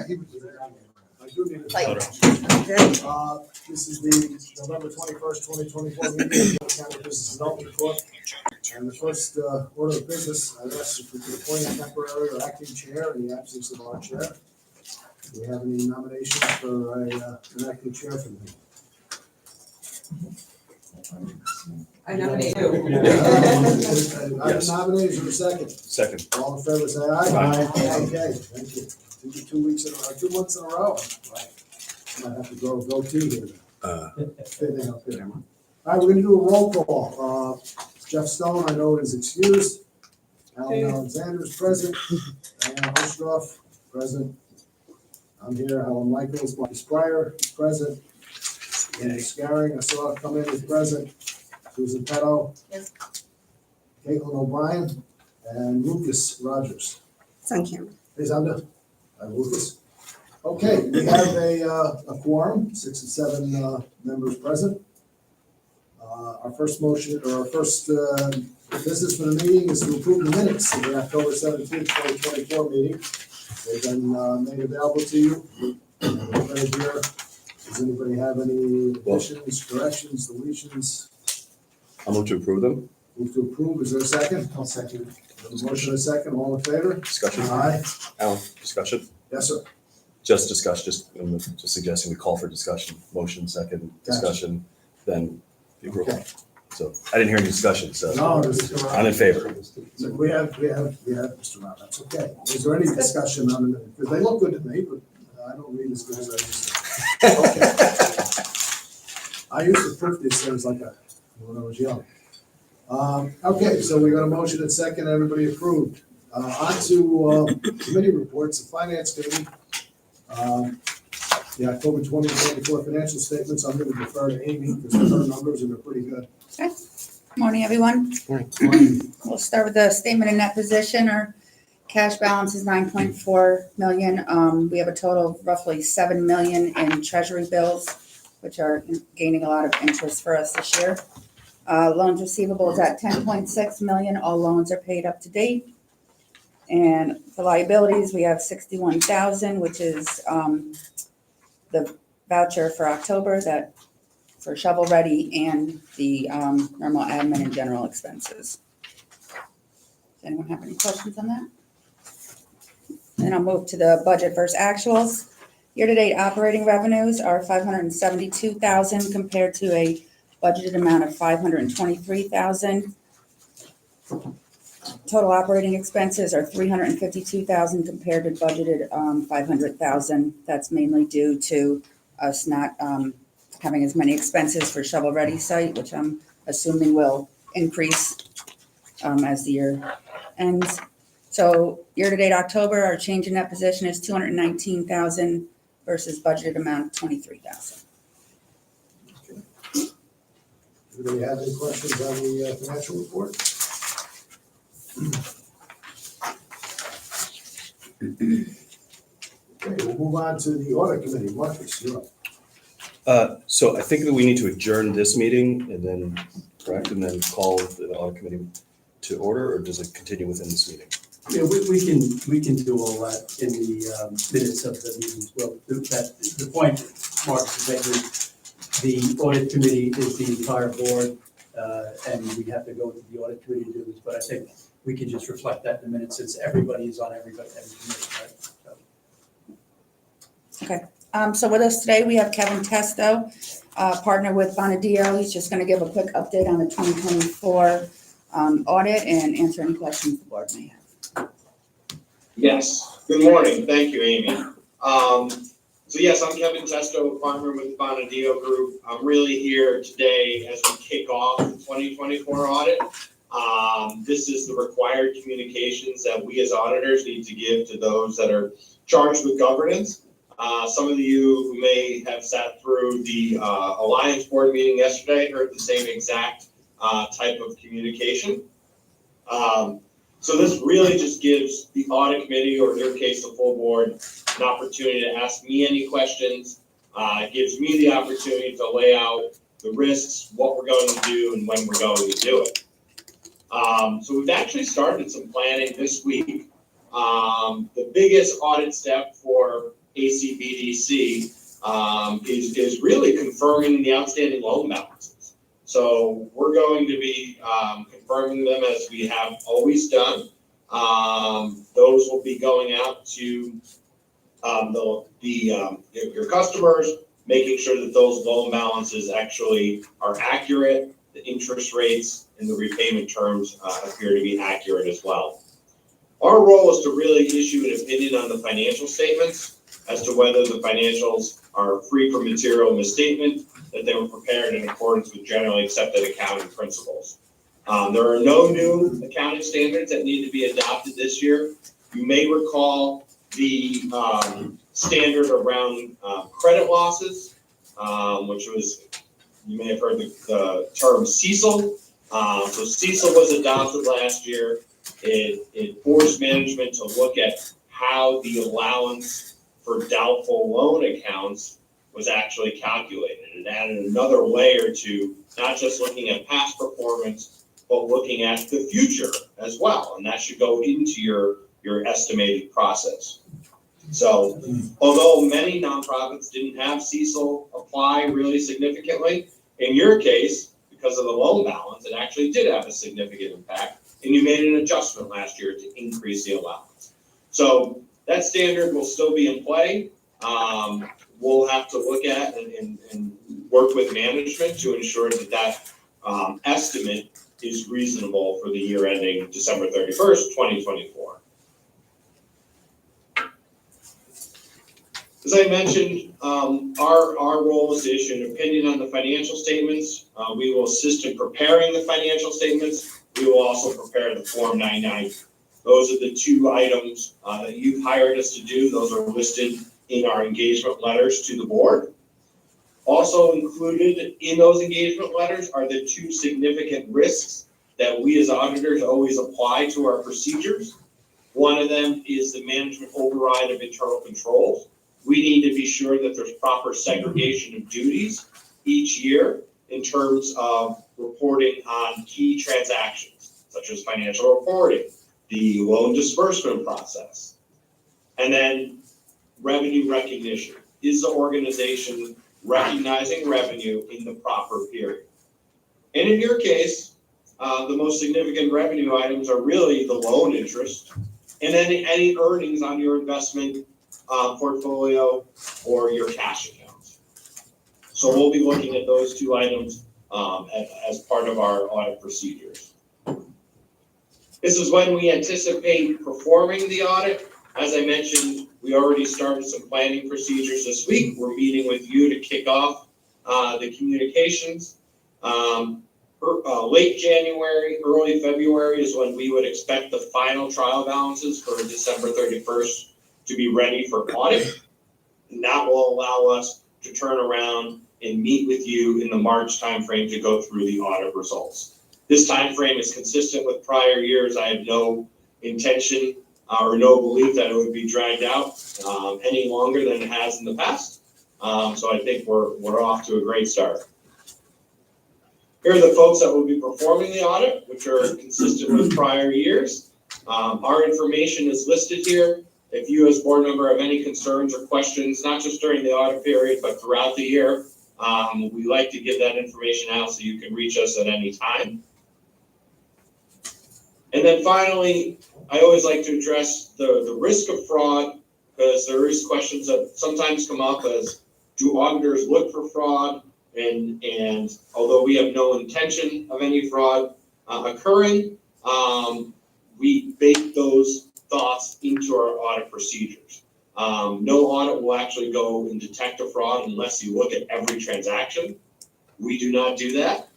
I do need a Like- Okay, this is the November 21st, 2024 meeting of the County Business Development Corp. And the first order of business, I've asked if we could appoint a temporary or acting chair in the absence of our chair. Do we have any nominations for an acting chair for the meeting? I nominate you. I nominate for a second. Second. All in favor, say aye. Aye. Okay, thank you. 2 weeks in a row, 2 months in a row. Might have to grow a goatee here. Fitting up here. All right, we're gonna do a roll call. Jeff Stone, I know is excused. Alan Alexander is present. Diana Ostroff, present. I'm here. Alan Michaels, Marcus Pryor is present. Andy Scaring, I saw her come in, is present. Susan Petto. Yes. Caitlin O'Brien and Lucas Rogers. It's on camera. Is under, Lucas. Okay, we have a quorum, 6 and 7 members present. Our first motion, or our first business for the meeting is to approve the minutes of the October 17th, 2024 meeting. They've been made available to you. Everybody here, does anybody have any additions, corrections, deletions? I'm going to approve them. Move to approve, is there a second? I'll second. Motion and a second, all in favor? Discussion. Aye. Alan, discussion. Yes, sir. Just discuss, just suggesting we call for discussion, motion, second, discussion, then the approval. Okay. So I didn't hear any discussion, so No, I'm in favor. So we have Mr. Rob, that's okay. Is there any discussion on the, because they look good to me, but I don't read as good as I used to. Okay. I used to print these things like when I was young. Okay, so we got a motion and second, everybody approved. On to committee reports, the finance committee. The October 2024 financial statements, I'm going to defer to Amy because her numbers are pretty good. Okay. Morning, everyone. We'll start with the statement of net position. Our cash balance is 9.4 million. We have a total of roughly 7 million in treasury bills, which are gaining a lot of interest for us this year. Loans receivable is at 10.6 million. All loans are paid up to date. And for liabilities, we have 61,000, which is the voucher for October that for shovel ready and the normal admin and general expenses. Does anyone have any questions on that? Then I'll move to the budget versus actuals. Year-to-date operating revenues are 572,000 compared to a budgeted amount of 523,000. Total operating expenses are 352,000 compared to budgeted 500,000. That's mainly due to us not having as many expenses for shovel ready site, which I'm assuming will increase as the year ends. So year-to-date October, our change in that position is 219,000 versus budgeted amount of 23,000. Anybody have any questions on the financial report? Okay, we'll move on to the audit committee. Marcus, you're up. So I think that we need to adjourn this meeting and then, correct, and then call the audit committee to order, or does it continue within this meeting? Yeah, we can do all that in the minutes of the meeting as well. The point Marcus is making, the audit committee is the entire board, and we have to go to the audit committee to do this, but I think we can just reflect that in the minutes since everybody is on every committee, right? So. Okay. So with us today, we have Kevin Testo, partner with Bonadio. He's just going to give a quick update on the 2024 audit and answer any questions the board may have. Yes, good morning. Thank you, Amy. So yes, I'm Kevin Testo, partner with Bonadio Group. I'm really here today as we kick off the 2024 audit. This is the required communications that we as auditors need to give to those that are charged with governance. Some of you who may have sat through the Alliance Board meeting yesterday heard the same exact type of communication. So this really just gives the audit committee, or in your case, the full board, an opportunity to ask me any questions. It gives me the opportunity to lay out the risks, what we're going to do, and when we're going to do it. So we've actually started some planning this week. The biggest audit step for ACBDC is really confirming the outstanding loan balances. So we're going to be confirming them as we have always done. Those will be going out to your customers, making sure that those loan balances actually are accurate, the interest rates and the repayment terms appear to be accurate as well. Our role is to really issue an opinion on the financial statements as to whether the financials are free from material misstatement, that they were prepared in accordance with generally accepted accounting principles. There are no new accounting standards that need to be adopted this year. You may recall the standard around credit losses, which was, you may have heard the term CECL. So CECL was adopted last year. It forced management to look at how the allowance for doubtful loan accounts was actually calculated. It added another layer to not just looking at past performance, but looking at the future as well. And that should go into your estimated process. So although many nonprofits didn't have CECL apply really significantly, in your case, because of the loan balance, it actually did have a significant impact. And you made an adjustment last year to increase the allowance. So that standard will still be in play. We'll have to look at and work with management to ensure that that estimate is reasonable for the year ending December 31st, 2024. As I mentioned, our role is to issue an opinion on the financial statements. We will assist in preparing the financial statements. We will also prepare the Form 99. Those are the two items that you've hired us to do. Those are listed in our engagement letters to the board. Also included in those engagement letters are the two significant risks that we as auditors always apply to our procedures. One of them is the management override of internal controls. We need to be sure that there's proper segregation of duties each year in terms of reporting on key transactions, such as financial reporting, the loan disbursement process, and then revenue recognition. Is the organization recognizing revenue in the proper period? And in your case, the most significant revenue items are really the loan interest and then any earnings on your investment portfolio or your cash accounts. So we'll be looking at those two items as part of our audit procedures. This is when we anticipate performing the audit. As I mentioned, we already started some planning procedures this week. We're meeting with you to kick off the communications. Late January, early February is when we would expect the final trial balances for December 31st to be ready for audit. And that will allow us to turn around and meet with you in the March timeframe to go through the audit results. This timeframe is consistent with prior years. I have no intention or no belief that it would be dragged out any longer than it has in the past. So I think we're off to a great start. Here are the folks that will be performing the audit, which are consistent with prior years. Our information is listed here. If you as board member have any concerns or questions, not just during the audit period, but throughout the year, we like to give that information out so you can reach us at any time. And then finally, I always like to address the risk of fraud, because there is questions that sometimes come up as, do auditors look for fraud? And although we have no intention of any fraud occurring, we bake those thoughts into our audit procedures. No audit will actually go and detect a fraud unless you look at every transaction. We do not do that.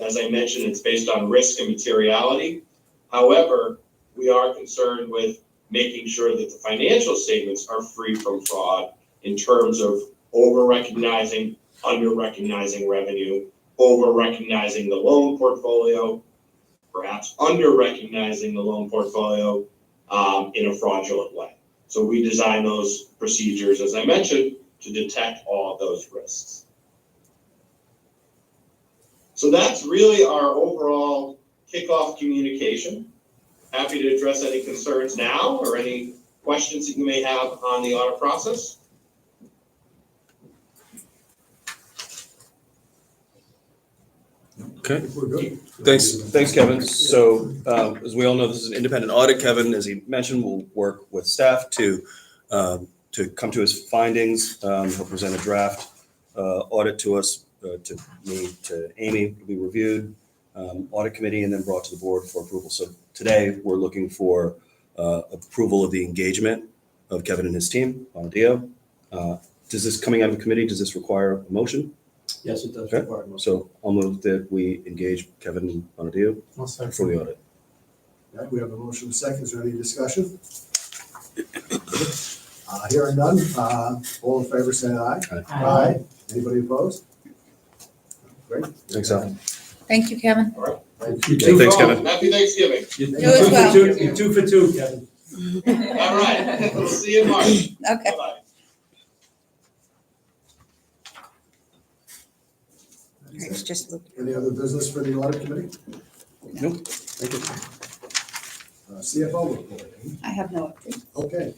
As I mentioned, it's based on risk and materiality. However, we are concerned with making sure that the financial statements are free from fraud in terms of over-recognizing, under-recognizing revenue, over-recognizing the loan portfolio, perhaps under-recognizing the loan portfolio in a fraudulent way. So we design those procedures, as I mentioned, to detect all of those risks. So that's really our overall kickoff communication. Happy to address any concerns now or any questions that you may have on the audit process. Okay. We're good. Thanks, Kevin. So, as we all know, this is an independent audit. Kevin, as he mentioned, will work with staff to come to his findings. He'll present a draft audit to us, to me, to Amy, will be reviewed, audit committee, and then brought to the board for approval. So today, we're looking for approval of the engagement of Kevin and his team on Dio. Does this, coming out of committee, does this require a motion? Yes, it does Okay. require a motion. So I'll move that we engage Kevin Bonadio for the audit. Okay, we have a motion and a second. Is there any discussion? Hearing none, all in favor say aye. Aye. Anybody opposed? Great. Thanks, Al. Thank you, Kevin. Thank You you. too. Thanks, Kevin. Happy Thanksgiving. You're as well. You're 2 for 2, Kevin. All right, we'll see you in March. Okay. Bye-bye. It's just, Any other business for the audit committee? Nope. Thank you. CFO report. I have no update. Okay.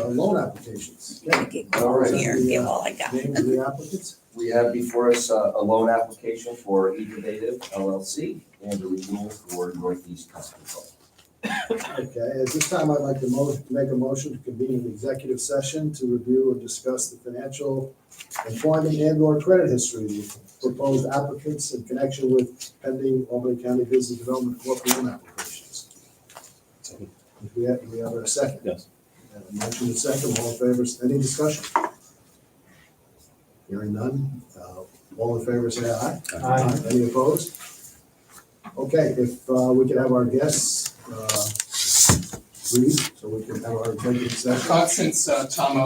Loan applications. Okay. All right. Here, give all I got. Names of the applicants? We have before us a loan application for Innovative LLC and a renewal for Northeast Custom Club. Okay, at this time, I'd like to make a motion to convene an executive session to review and discuss the financial, employment, and/or credit history of proposed applicants in connection with pending Albany County Business Development Corporate loan applications. Do we have a second? Yes. A motion and second, all in favor, any discussion? Hearing none, all in favor, say aye. Aye. Any opposed? Okay, if we could have our guests, read, so we can have our executive session. Since Tom